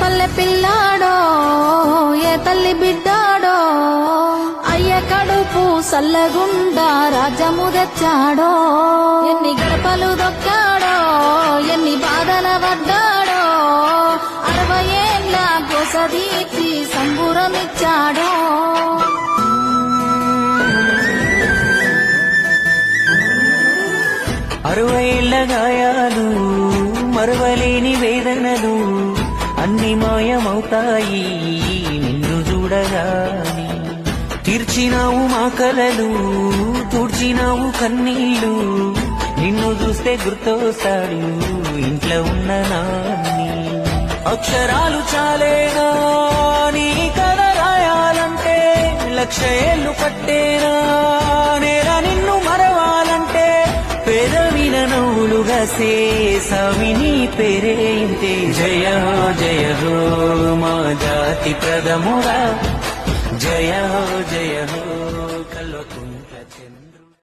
పల్లె పిల్లాడో ఏ తల్లి బిడ్డాడో అయ్య కడుపు సల్లగుండా రాజ్యము తెచ్చాడో ఎన్ని గడపలు దొక్కాడో ఎన్ని బాధల పడ్డాడో 60 ఏళ్ళ గోసదీచి సంబురమిచ్చాడో 60 ఏళ్ల గాయాలు మరవలేని వేదనలు అన్ని మాయమవుతాయి నిన్ను చూడగాని తీర్చినావు మా కలలు తుడిచినావు కన్నీళ్ళు నిన్ను చూస్తే గుర్తొస్తాడు ఇంట్లో ఉన్న నాన్ని అక్షరాలు చాలేనా నీ కథ రాయాలంటే 1,00,000 ఏళ్ళు పట్టేనా నేల నిన్ను మరవాలంటే పెదవిన నవ్వులుగా సేసావి నీ పేరే ఇంతే జయ హో మా జాతి ప్రథముడా జయ హో కల్వకుంట్ల చంద్రు